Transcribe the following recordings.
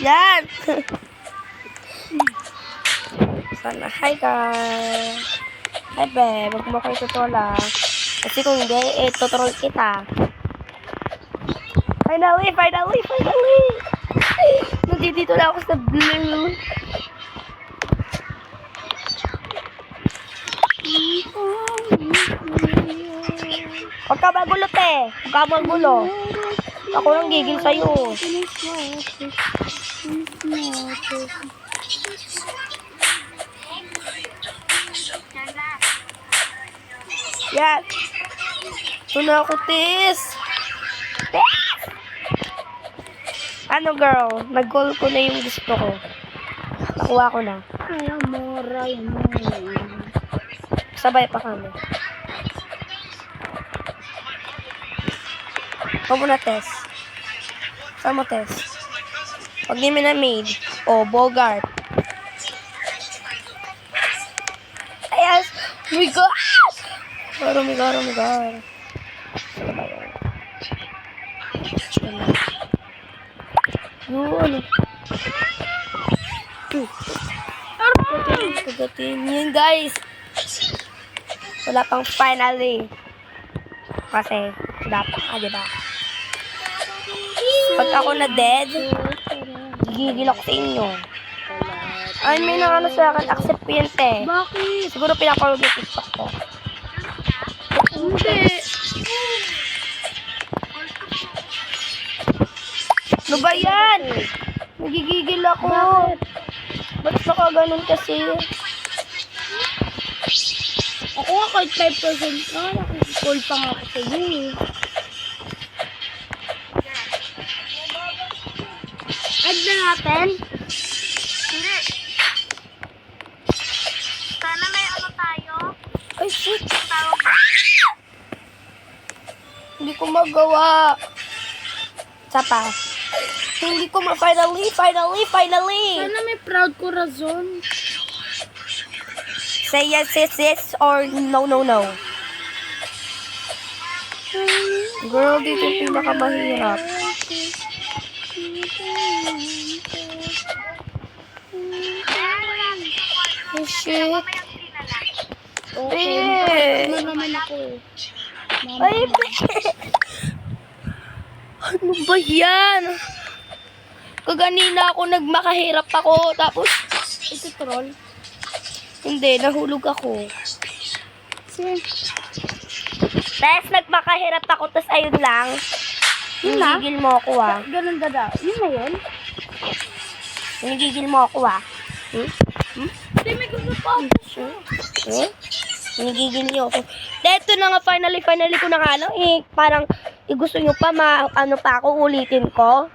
Yan! Sana, hi guys! Hi be, wag mo kayo tutola. Kasi kung hindi, tutorol kita. Finally! Nandito na ako sa blue. Huwag ka magulo, te. Huwag ka magulo. Ako nang gigil sa'yo. Yan. Ito na ako, tis. Ano, girl? Nag-goal ko na yung gusto ko. Nakuha ko na. Sabay pa kami. Huwag mo na, Tess. Saan mo, Tess? Huwag niyo minamade. O, Bogart. Ayas! Oh my God! Oh my God. Yun. Pagatin yun, guys. Wala pang finally. Kasi, dapat diba? Pag ako na dead, gigigil ako sa inyo. Ay, may nakano sa akin, accept ko yan, te. Bakit? Siguro pinapanood yung TikTok ko. Hindi. Ano ba yan? Nagigigil ako. Ba't ka ganun kasi? Ako nga kahit 5% na, nakikicall pa nga ako sa iyo. Add na natin? Hindi. Sana may ano tayo. Ay, shit. Tawag Hindi ko magawa. Sapa. Hindi ko finally. Sana may proud corazon. Say yes, or no. Girl, dito yung pinakamahirap. Oh, shit. Okay. Ano naman ako eh. Ay, ano ba yan? Kaganina ako nagmakahirap ako, tapos Ito troll. hindi, nahulog ako. Sige. Tapos nagmakahirap ako, tapos ayun lang. Yun na? Hinigil mo ako ah. Ganun dada. Yun na yun? Hinigil mo ako ah. Hindi, may gusto pa. Hinigil niyo ako. Ito na nga, finally ko na nga lang. Parang gusto nyo pa, ano pa ako, ulitin ko.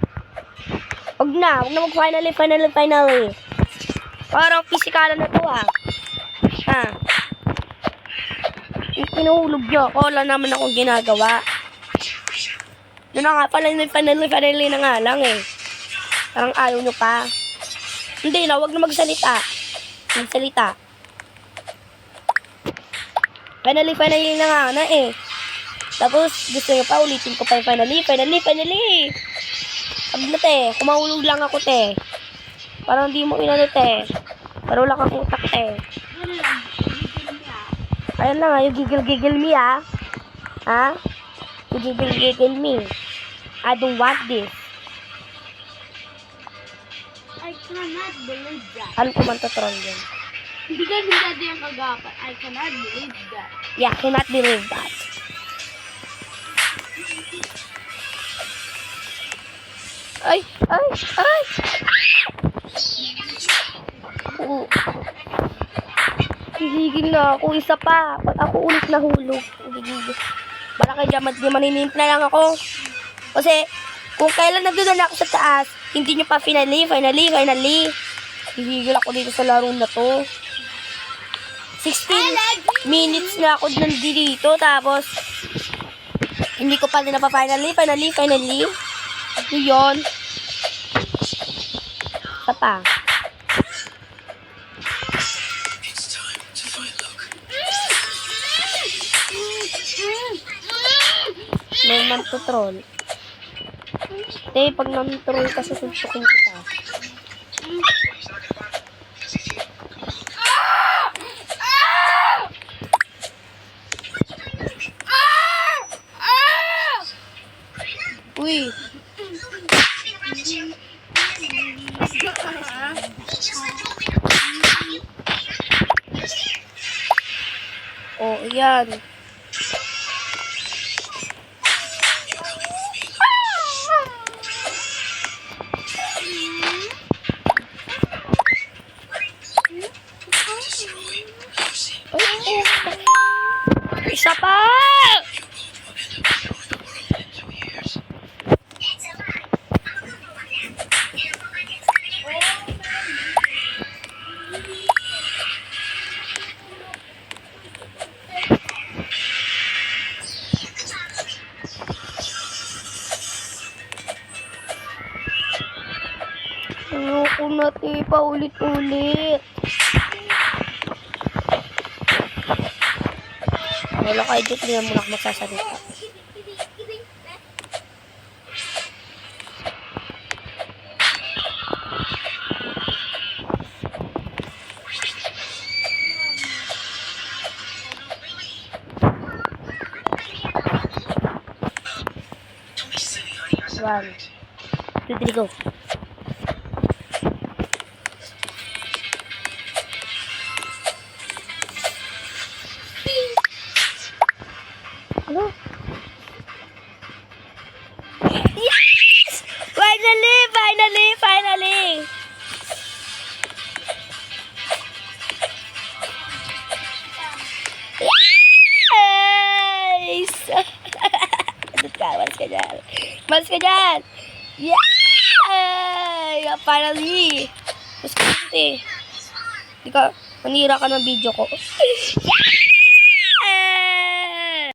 Huwag na mag-finally. Parang pisikalan na to ah. Ha? Pinuhulog nyo ako, wala naman akong ginagawa. Yun na nga, finally na nga lang eh. Parang ayaw nyo pa. Hindi na, huwag na magsalita. Finally na nga na eh. Tapos, gusto nyo pa, ulitin ko pa yung finally. Sabi na te, kumahulog lang ako te. Parang di mo inano te. Pero wala kang utak te. Ayan na nga, yung gigil me ah. Ha? Yung gigil me. I don't want this. I cannot believe that. Alam ko man to-troll yun. Hindi ka dati yung kagapan. I cannot believe that. Yeah, cannot believe that. Ay! Oo. Gigigil na ako. Isa pa. Pag ako ulit nahulog. Gigigil. Bala kay Jamat, di maninimp na lang ako. Kasi, kung kailan nagdoon ako sa taas, hindi nyo pa finally. Gigigil ako dito sa laro na to. 16 minutes na ako nandito. Tapos, hindi ko pa din finally. Ano yun? Isa pa. Naman to troll. Te, pag nanturoy ka, susuntukin kita. Uy. Oh, yan. Isa pa! Ayoko na, te. Paulit-ulit. Wala kayo dito. Hindi na muna ako magsasalita. One, two, three, go. Ano? Yes! Finally! Finally! Finally! Yes! Adot ka, mas ka dyan. Mas ka dyan! Yay! Finally! Mas ka dyan, eh. Di ka, manira ka ng video ko. Yes!